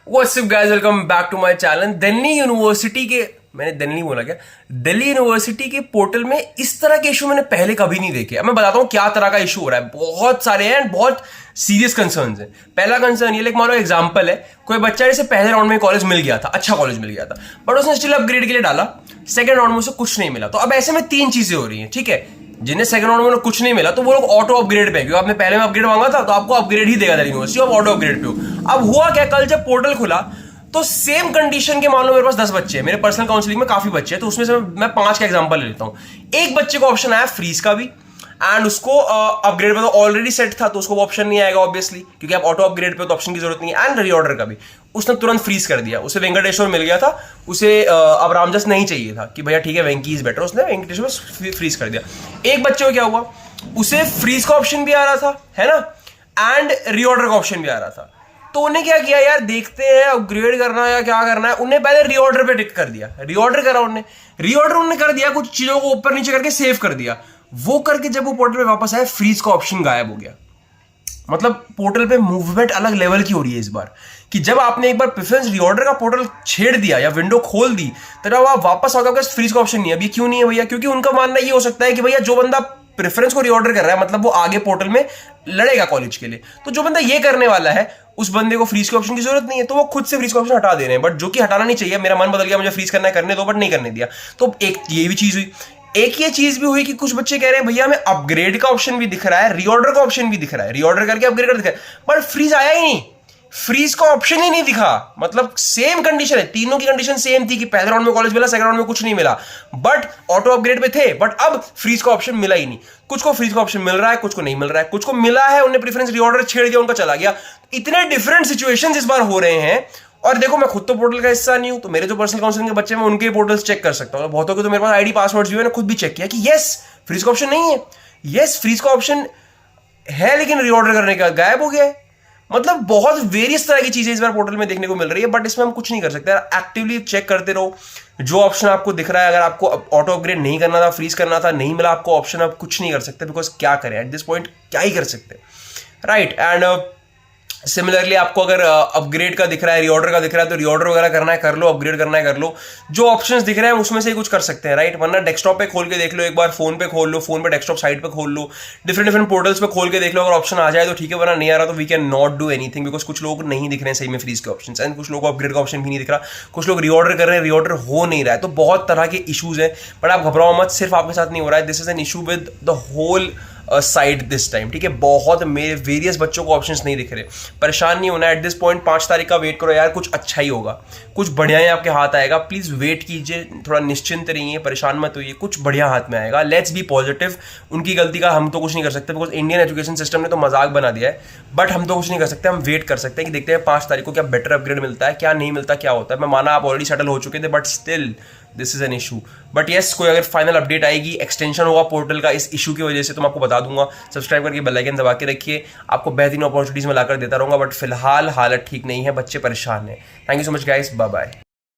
What's up guys, welcome back to my channel. Delhi university के मैंने दिल्ली बोला क्या दिल्ली यूनिवर्सिटी के पोर्टल में इस तरह के इशू मैंने पहले कभी नहीं देखे। अब मैं बताता हूँ क्या तरह का इशू हो रहा है। बहुत सारे हैं, बहुत सीरियस कंसर्न्स हैं। पहला कंसर्न ये, लाइक मान लो एग्जांपल है, कोई बच्चा जैसे पहले राउंड में कॉलेज मिल गया था, अच्छा कॉलेज मिल गया था, बट उसने स्टिल अपग्रेड के लिए डाला, सेकंड राउंड में उसे कुछ नहीं मिला। तो अब ऐसे में तीन चीजें हो रही हैं, ठीक है। जिन्हें सेकंड राउंड में कुछ नहीं मिला तो वो लोग ऑटो अपग्रेड पे, क्योंकि आपने पहले में अपग्रेड मांगा था तो आपको अपग्रेड ही देगा दिल्ली यूनिवर्सिटी, आप ऑटो अपग्रेड पे हो। अब हुआ क्या, कल जब पोर्टल खुला तो सेम कंडीशन के, मान लो मेरे पास 10 बच्चे हैं, मेरे पर्सनल काउंसलिंग में काफी बच्चे हैं, तो उसमें से मैं 5 का एग्जांपल ले लेता हूं। एक बच्चे को ऑप्शन आया फ्रीज का भी, एंड उसको अपग्रेड में तो ऑलरेडी सेट था तो उसको ऑप्शन नहीं आएगा ऑब्वियसली, क्योंकि आप ऑटो अपग्रेड पे तो ऑप्शन की जरूरत नहीं है। एंड रीऑर्डर का भी उसने तुरंत फ्रीज कर दिया। उसे वेंकटेश्वर मिल गया था, उसे अब रामजस नहीं चाहिए था कि भैया ठीक है वेंकी इज बेटर, उसने वेंकटेश्वर फ्रीज कर दिया। एक बच्चे को क्या हुआ, उसे फ्रीज का ऑप्शन भी आ रहा था, है ना, एंड रीऑर्डर का ऑप्शन भी आ रहा था। तो उन्हें क्या किया, यार देखते हैं अपग्रेड करना है या क्या करना है। उन्हें पहले रीऑर्डर पे टिक कर दिया, रीऑर्डर करा उन्हें, रीऑर्डर उन्होंने कर दिया, कुछ चीजों को ऊपर नीचे करके सेव कर दिया। वो करके जब वो पोर्टल पे वापस आया, फ्रीज का ऑप्शन गायब हो गया। मतलब पोर्टल पे मूवमेंट अलग लेवल की हो रही है इस बार, कि जब आपने एक बार प्रेफरेंस रीऑर्डर का पोर्टल छेड़ दिया या विंडो खोल दी, तो अब आप वापस आओगे, फ्रीज का ऑप्शन नहीं है। अब ये क्यों नहीं है भैया? क्योंकि उनका मानना ये हो सकता है कि भैया जो बंदा प्रेफरेंस को रीऑर्डर कर रहा है, मतलब वो आगे पोर्टल में लड़ेगा कॉलेज के लिए, तो जो बंदा ये करने वाला है उस बंदे को फ्रीज के ऑप्शन की जरूरत नहीं है, तो वो खुद से फ्रीज का ऑप्शन हटा दे रहे हैं। बट जो कि हटाना नहीं चाहिए, मेरा मन बदल गया, मुझे फ्रीज करना है, करने दो, बट नहीं करने दिया। तो एक ये भी चीज हुई। एक ये चीज भी हुई कि कुछ बच्चे कह रहे हैं भैया हमें अपग्रेड का ऑप्शन भी दिख रहा है, रीऑर्डर का ऑप्शन भी दिख रहा है, रीऑर्डर करके अपग्रेड कर दिखा है, बट फ्रीज आया ही नहीं, फ्रीज का ऑप्शन ही नहीं दिखा। मतलब सेम कंडीशन है, तीनों की कंडीशन सेम थी कि पहले राउंड में कॉलेज मिला, सेकंड राउंड में कुछ नहीं मिला, बट ऑटो अपग्रेड पे थे, बट अब फ्रीज का ऑप्शन मिला ही नहीं। कुछ को फ्रीज का ऑप्शन मिल रहा है, कुछ को नहीं मिल रहा है, कुछ को मिला है, उन्हें प्रेफरेंस रीऑर्डर छेड़ दिया, उनका चला गया। इतने डिफरेंट सिचुएशंस इस बार हो रहे हैं। और देखो, मैं खुद तो पोर्टल का हिस्सा नहीं हूं, तो मेरे जो पर्सनल काउंसलिंग के बच्चे हैं, मैं उनके पोर्टल्स चेक कर सकता हूं। बहुतों के तो मेरे पास आईडी पासवर्ड्स भी है, मैंने खुद भी चेक किया कि यस फ्रीज का ऑप्शन नहीं है, यस फ्रीज का ऑप्शन है, लेकिन रीऑर्डर करने का गायब हो गया है। मतलब बहुत वेरियस तरह की चीजें इस बार पोर्टल में देखने को मिल रही है, बट इसमें हम कुछ नहीं कर सकते। एक्टिवली चेक करते रहो, जो ऑप्शन आपको दिख रहा है। अगर आपको ऑटो अपग्रेड नहीं करना था, फ्रीज करना था, नहीं मिला आपको ऑप्शन, आप कुछ नहीं कर सकते, बिकॉज क्या करें एट दिस पॉइंट, क्या ही कर सकते, राइट। एंड सिमिलरली आपको अगर अपग्रेड का दिख रहा है, रीऑर्डर का दिख रहा है, तो रीऑर्डर वगैरह करना है कर लो, अपग्रेड करना है कर लो। जो ऑप्शंस दिख रहे हैं उसमें से ही कुछ कर सकते हैं, राइट। वरना डेस्कटॉप पे खोल के देख लो एक बार, फोन पे खोल लो, फोन पे डेस्कटॉप साइट पे खोल लो, डिफरेंट पोर्टल्स पे खोल के देख लो। अगर ऑप्शन आ जाए तो ठीक है, वरना नहीं आ रहा तो we can not do anything, because कुछ लोग नहीं दिख रहे हैं सही में फ्रीज के ऑप्शन, एंड कुछ लोगों को अपग्रेड का ऑप्शन भी नहीं दिख रहा, कुछ लोग रीऑर्डर कर रहे हैं, रीऑर्डर हो नहीं रहा है। तो बहुत तरह के इशूज हैं, बट आप घबराओ मत, सिर्फ आपके साथ नहीं हो रहा है, this is an issue with the whole side this time, ठीक है। बहुत मेरे वेरियस बच्चों को ऑप्शंस नहीं दिख रहे, परेशान नहीं होना एट दिस पॉइंट। 5 तारीख का वेट करो यार, कुछ अच्छा ही होगा, कुछ बढ़िया ही आपके हाथ आएगा। प्लीज वेट कीजिए, थोड़ा निश्चिंत रहिए, परेशान मत होइए, कुछ बढ़िया हाथ में आएगा। Let's be positive. उनकी गलती का हम तो कुछ नहीं कर सकते, बिकॉज इंडियन एजुकेशन सिस्टम ने तो मजाक बना दिया है, बट हम तो कुछ नहीं कर सकते। हम वेट कर सकते हैं कि देखते हैं 5 तारीख को क्या बेटर अपग्रेड मिलता है, क्या नहीं मिलता, क्या होता है। मैं माना आप ऑलरेडी सेटल हो चुके थे, but still this is an issue. But yes, कोई अगर फाइनल अपडेट आएगी, एक्सटेंशन होगा पोर्टल का इस इशू की वजह से, तो मैं आपको बता दूंगा। सब्सक्राइब करके बेल आइकन दबा के रखिए, आपको बेहतरीन अपॉर्चुनिटीज में लाकर देता रहूंगा। बट फिलहाल हालत ठीक नहीं है, बच्चे परेशान हैं। Thank you so much guys, bye bye.